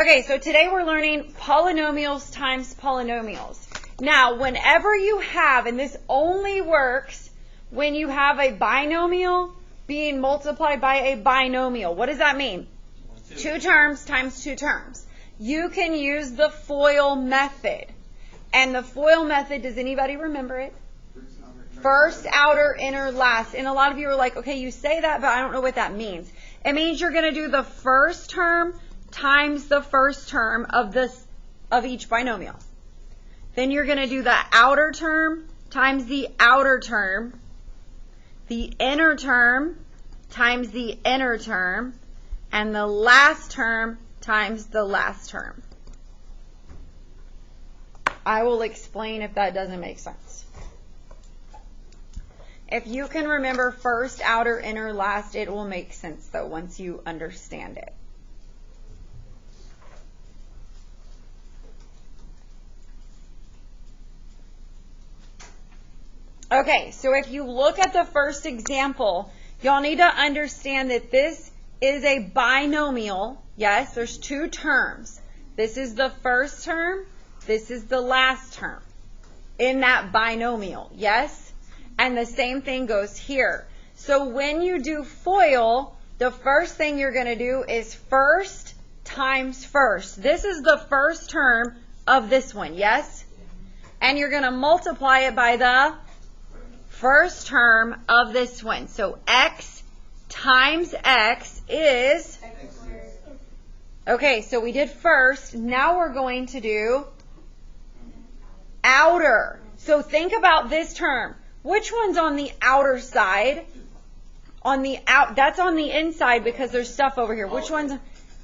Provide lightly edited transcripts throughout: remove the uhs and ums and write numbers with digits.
Okay, so today we're learning polynomials times polynomials. Now, whenever you have, and this only works when you have a binomial being multiplied by a binomial. What does that mean? Two terms times two terms. You can use the FOIL method. And the FOIL method, does anybody remember it? First, outer, inner, last. And a lot of you are like, okay, you say that, but I don't know what that means. It means you're going to do the first term times the first term of each binomial. Then you're going to do the outer term times the outer term, the inner term times the inner term, and the last term times the last term. I will explain if that doesn't make sense. If you can remember first, outer, inner, last, it will make sense though once you understand it. Okay, so if you look at the first example, y'all need to understand that this is a binomial. Yes, there's two terms. This is the first term. This is the last term in that binomial. Yes? And the same thing goes here. So when you do FOIL, the first thing you're going to do is first times first. This is the first term of this one. Yes? And you're going to multiply it by the first term of this one. So x times x is, okay, so we did first. Now we're going to do outer. So think about this term. Which one's on the outer side? On the out, that's on the inside because there's stuff over here. Which one's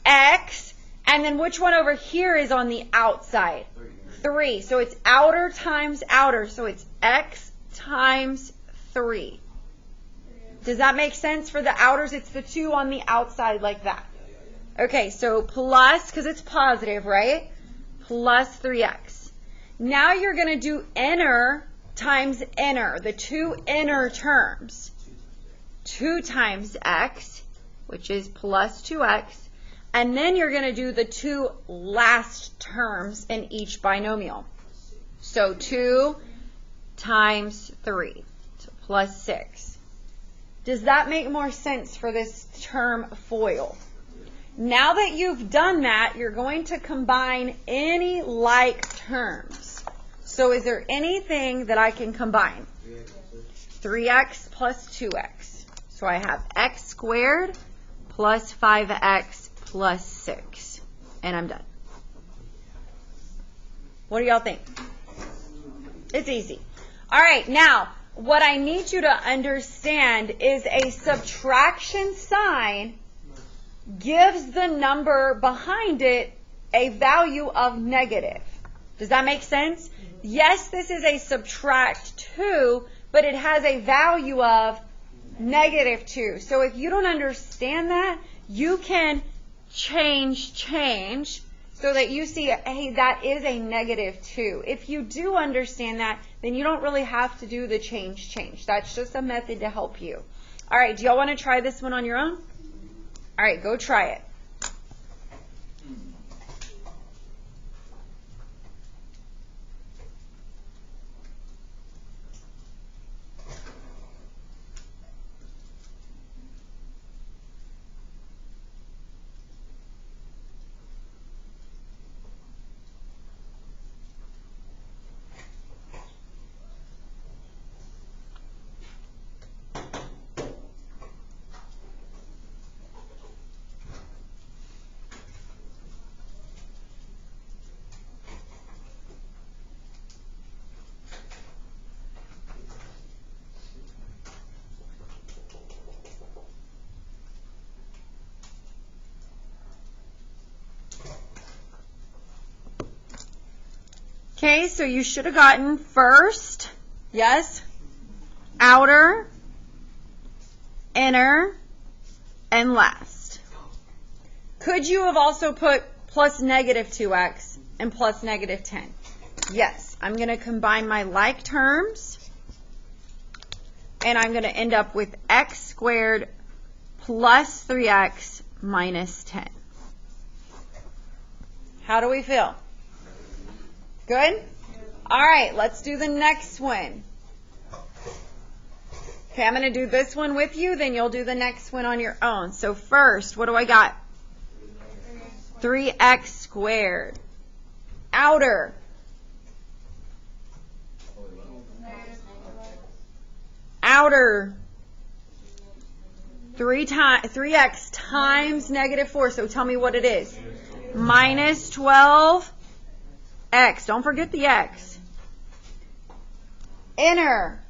x? And then which one over here is on the outside? 3. So it's outer times outer. So it's x times 3. Does that make sense? For the outers, it's the 2 on the outside like that. Okay, so plus, because it's positive, right? Plus 3x. Now you're going to do inner times inner, the two inner terms. 2 times x, which is plus 2x. And then you're going to do the two last terms in each binomial. So 2 times 3, so plus 6. Does that make more sense for this term FOIL? Now that you've done that, you're going to combine any like terms. So is there anything that I can combine? 3x plus 2x. So I have x squared plus 5x plus 6. And I'm done. What do y'all think? It's easy. All right, now, what I need you to understand is a subtraction sign gives the number behind it a value of negative. Does that make sense? Yes, this is a subtract 2, but it has a value of negative 2. So if you don't understand that, you can change so that you see, hey, that is a negative 2. If you do understand that, then you don't really have to do the change. That's just a method to help you. All right, do y'all want to try this one on your own? All right, go try it. Okay, so you should have gotten first, yes, outer, inner, and last. Could you have also put plus negative 2x and plus negative 10? Yes, I'm going to combine my like terms, and I'm going to end up with x squared plus 3x minus 10. How do we feel? Good? All right, let's do the next one. Okay, I'm going to do this one with you, then you'll do the next one on your own. So first, what do I got? 3x squared. Outer. Outer. 3x times negative 4. So tell me what it is. Minus 12x. Don't forget the x. Inner.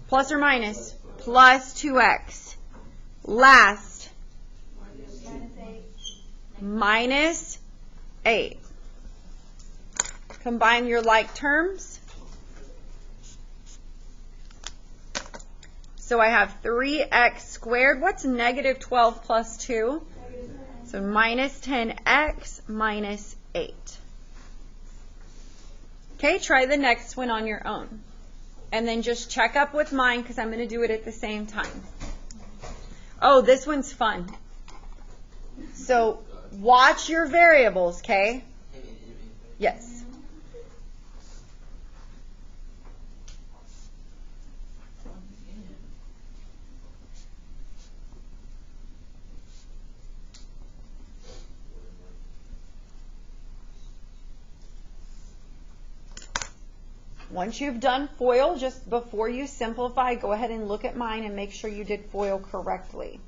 Plus or minus? Plus 2x. Last. Minus 8. Combine your like terms. So I have 3x squared. What's negative 12 plus 2? So minus 10x minus 8. Okay, try the next one on your own. And then just check up with mine because I'm going to do it at the same time. Oh, this one's fun. So watch your variables, okay? Yes. Once you've done FOIL, just before you simplify, go ahead and look at mine and make sure you did FOIL correctly.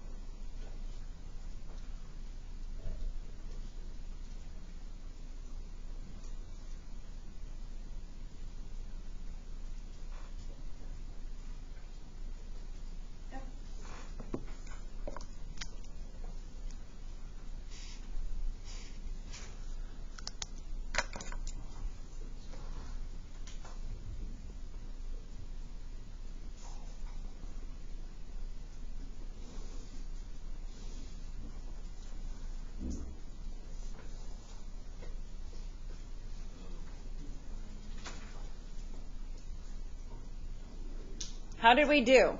How did we do?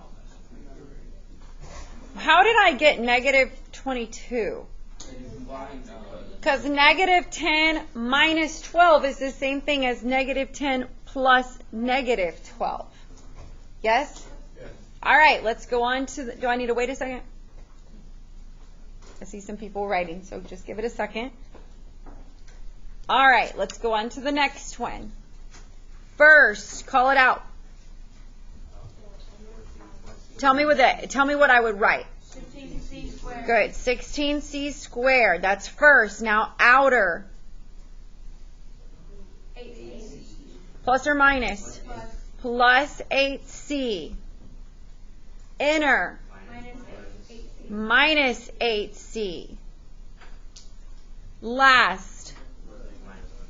How did I get negative 22? Because negative 10 minus 12 is the same thing as negative 10 plus negative 12. Yes? Yes. All right, let's go on to do I need to wait a second? I see some people writing, so just give it a second. All right, let's go on to the next one. First, call it out. Tell me what I would write. 16c squared. Good. 16c squared. That's first. Now outer. 8c. Plus or minus? Plus 8c. Inner. Minus 8c. Minus 8c. Last.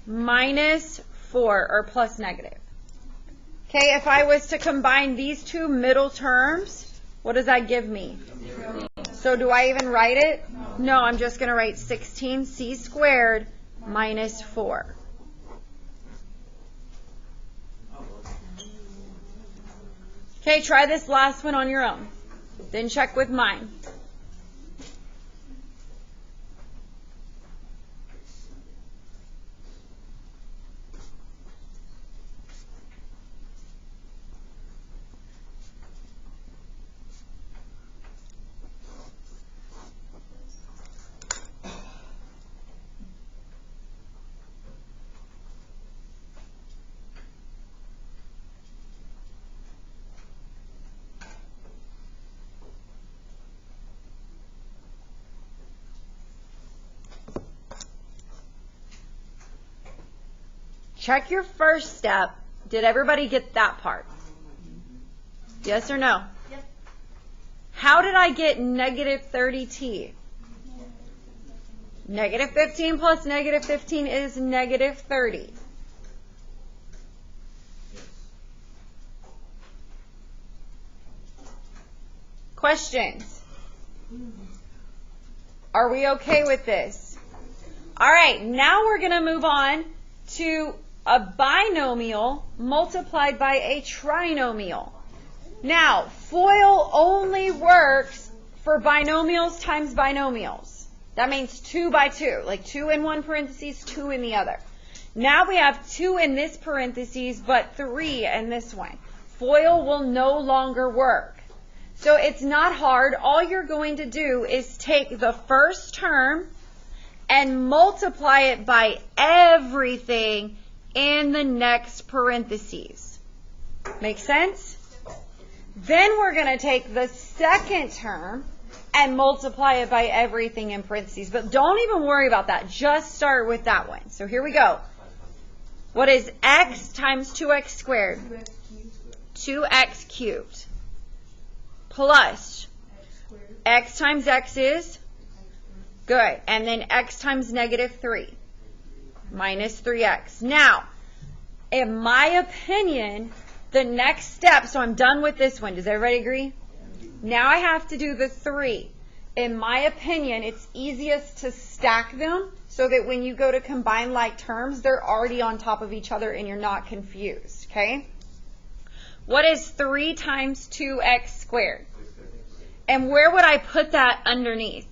Minus 4 or plus negative. Okay, if I was to combine these two middle terms, what does that give me? 0. So do I even write it? No, I'm just going to write 16c squared minus 4. Okay, try this last one on your own. Then check with mine. Check your first step. Did everybody get that part? Yes or no? Yep. How did I get negative 30t? Negative 15 plus negative 15 is negative 30. Questions? Are we okay with this? All right, now we're going to move on to a binomial multiplied by a trinomial. Now, FOIL only works for binomials times binomials. That means 2 by 2, like 2 in one parentheses, 2 in the other. Now we have 2 in this parentheses, but 3 in this one. FOIL will no longer work. So it's not hard. All you're going to do is take the first term and multiply it by everything in the next parentheses. Make sense? Then we're going to take the second term and multiply it by everything in parentheses. But don't even worry about that. Just start with that one. So here we go. What is x times 2x squared? 2x cubed. Plus x times x is? Good. And then x times negative 3. Minus 3x. Now, in my opinion, the next step, so I'm done with this one. Does everybody agree? Now I have to do the 3. In my opinion, it's easiest to stack them so that when you go to combine like terms, they're already on top of each other and you're not confused, okay? What is 3 times 2x squared? And where would I put that underneath?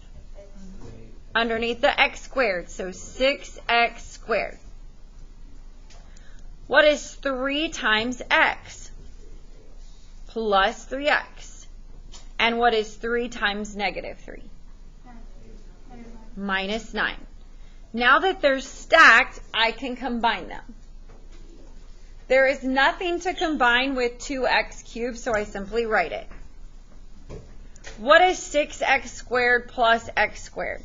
Underneath the x squared, so 6x squared. What is 3 times x? Plus 3x. And what is 3 times negative 3? Minus 9. Now that they're stacked, I can combine them. There is nothing to combine with 2x cubed, so I simply write it. What is 6x squared plus x squared?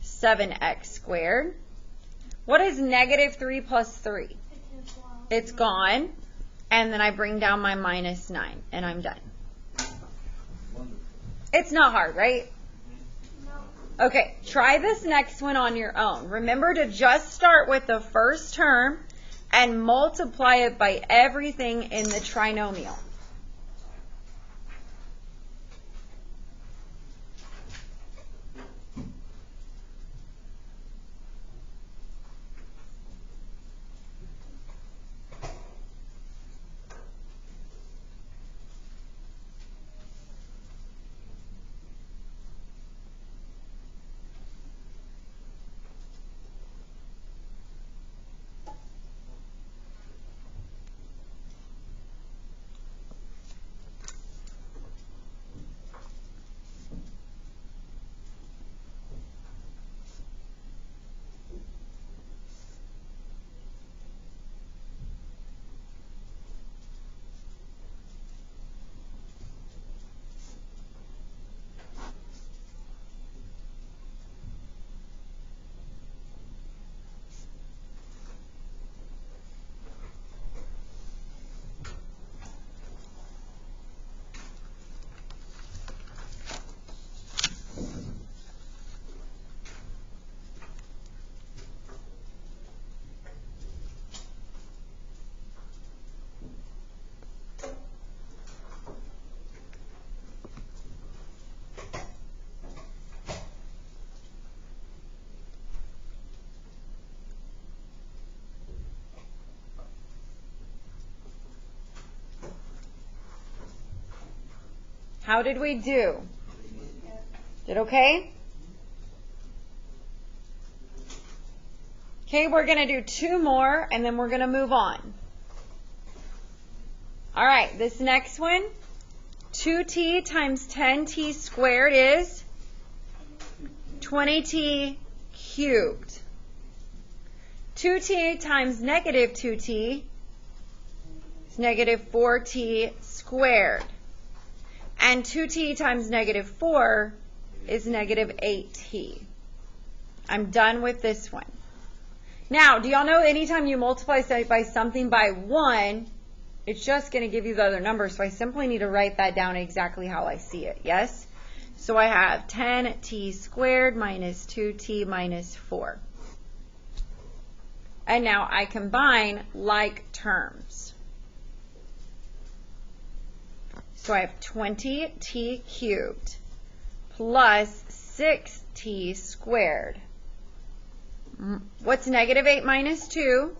7x squared. What is negative 3 plus 3? It's gone. And then I bring down my minus 9, and I'm done. It's not hard, right? No. Okay, try this next one on your own. Remember to just start with the first term and multiply it by everything in the trinomial. How did we do? Did okay? Okay, we're going to do 2 more, and then we're going to move on. All right, this next one, 2t times 10t squared is 20t cubed. 2t times negative 2t is negative 4t squared. And 2t times negative 4 is negative 8t. I'm done with this one. Now, do y'all know anytime you multiply by something by 1, it's just going to give you the other number, so I simply need to write that down exactly how I see it, yes? So I have 10t squared minus 2t minus 4. And now I combine like terms. So I have 20t cubed plus 6t squared. What's negative 8 minus 2?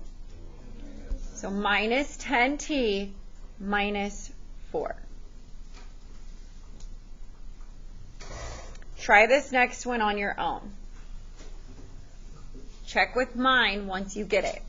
So minus 10t minus 4. Try this next one on your own. Check with mine once you get it.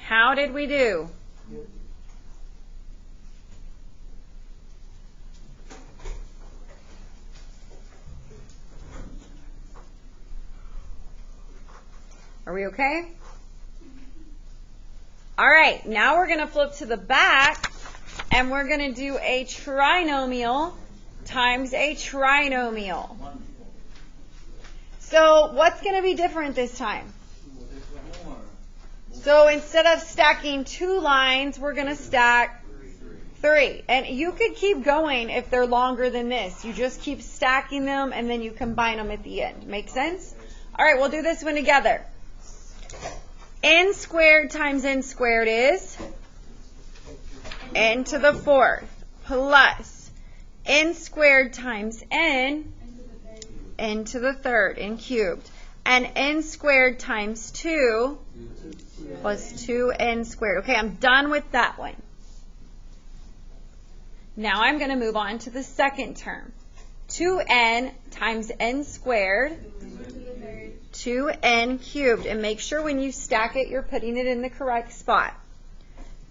How did we do? Are we okay? All right, now we're going to flip to the back, and we're going to do a trinomial times a trinomial. So what's going to be different this time? So instead of stacking 2 lines, we're going to stack 3. And you could keep going if they're longer than this. You just keep stacking them, and then you combine them at the end. Make sense? All right, we'll do this one together. N squared times n squared is n to the 4th plus n squared times n to the 3rd, n cubed. And n squared times 2 plus 2n squared. Okay, I'm done with that one. Now I'm going to move on to the second term. 2n times n squared, 2n cubed. And make sure when you stack it, you're putting it in the correct spot.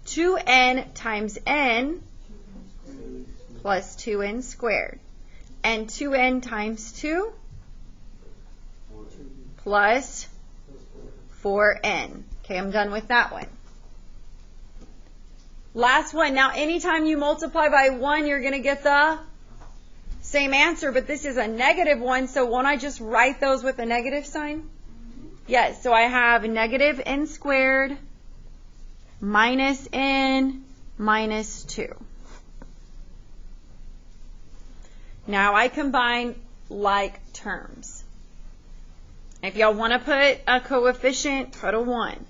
2n times n plus 2n squared. And 2n times 2 plus 4n. Okay, I'm done with that one. Last one. Now, anytime you multiply by 1, you're going to get the same answer, but this is a negative one, so won't I just write those with a negative sign? Yes, so I have negative n squared minus n minus 2. Now I combine like terms. If y'all want to put a coefficient, put a 1.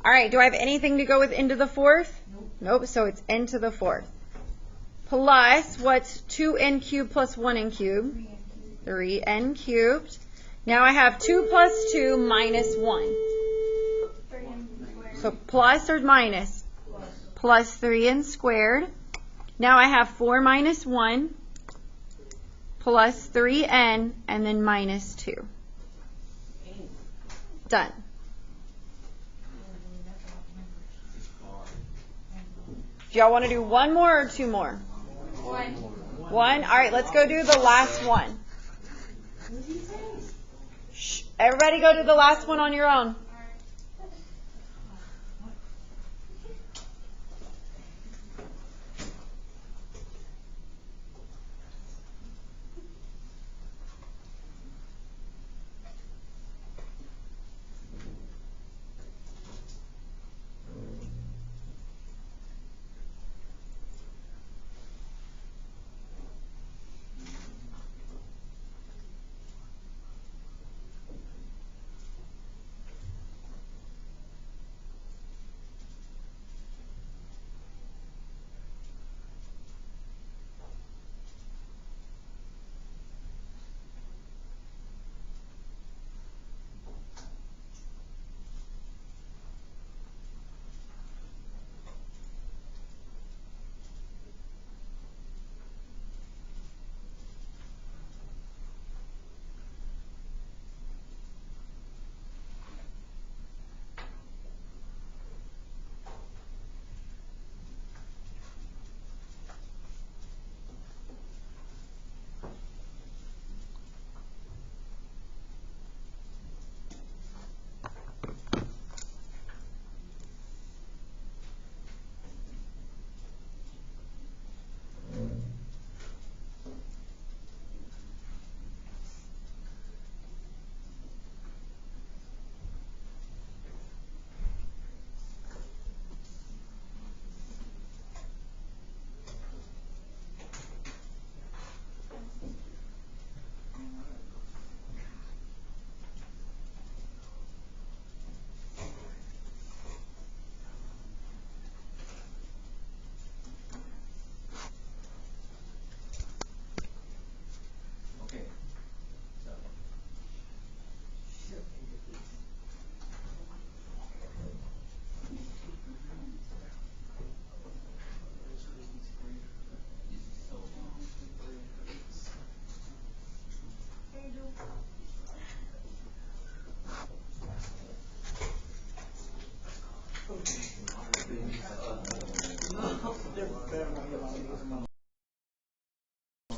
All right, do I have anything to go with n to the 4th? Nope, so it's n to the 4th. Plus, what's 2n cubed plus 1n cubed? 3n cubed. Now I have 2 plus 2 minus 1. So plus or minus? Plus 3n squared. Now I have 4 minus 1 plus 3n and then minus 2. Done. Do y'all want to do one more or 2 more? One? All right, let's go do the last one. Shh. Everybody go do the last one on your own.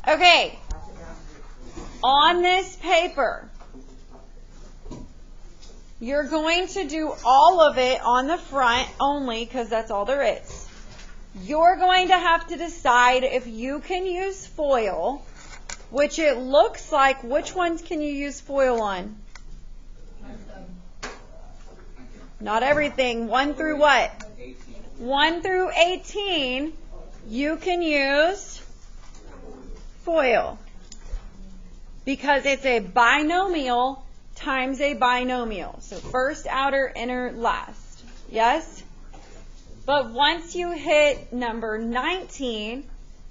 Okay, on this paper, you're going to do all of it on the front only because that's all there is. You're going to have to decide if you can use FOIL, which it looks like, which ones can you use FOIL on? Not everything. 1 through what? 1 through 18, you can use FOIL because it's a binomial times a binomial. So first, outer, inner, last. Yes? But once you hit number 19,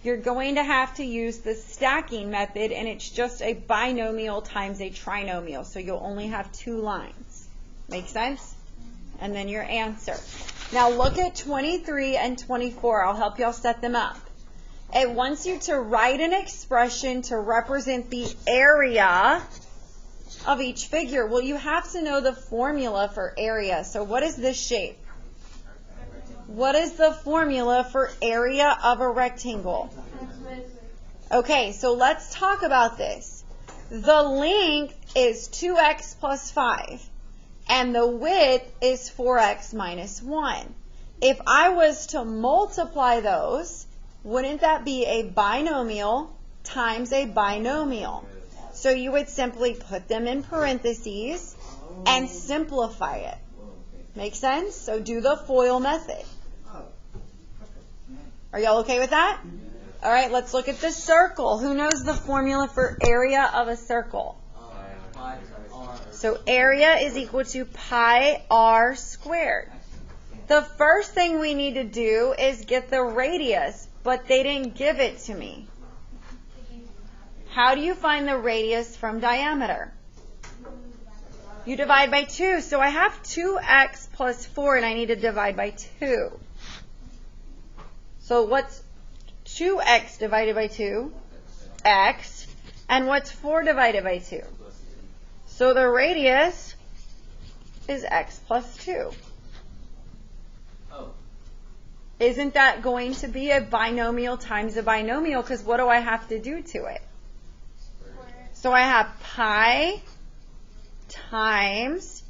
you're going to have to use the stacking method, and it's just a binomial times a trinomial. So you'll only have 2 lines. Make sense? And then your answer. Now look at 23 and 24. I'll help y'all set them up. It wants you to write an expression to represent the area of each figure. Well, you have to know the formula for area. So what is this shape? What is the formula for area of a rectangle? Okay, so let's talk about this. The length is 2x plus 5, and the width is 4x minus 1. If I was to multiply those, wouldn't that be a binomial times a binomial? So you would simply put them in parentheses and simplify it. Make sense? So do the FOIL method. Are y'all okay with that? All right, let's look at the circle. Who knows the formula for area of a circle? So area is equal to pi r squared. The first thing we need to do is get the radius, but they didn't give it to me. How do you find the radius from diameter? You divide by 2. So I have 2x plus 4, and I need to divide by 2. So what's 2x divided by 2? X. And what's 4 divided by 2? So the radius is x plus 2. Isn't that going to be a binomial times a binomial? Because what do I have to do to it? So I have pi times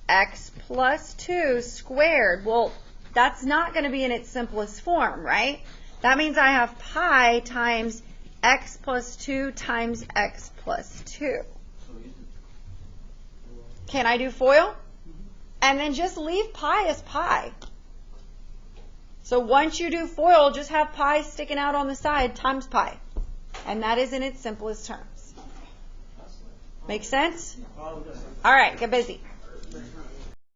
x plus 2 squared. Well, that's not going to be in its simplest form, right? That means I have pi times x plus 2 times x plus 2. Can I do FOIL? And then just leave pi as pi. So once you do FOIL, just have pi sticking out on the side times pi. And that is in its simplest terms. Make sense? All right, get busy.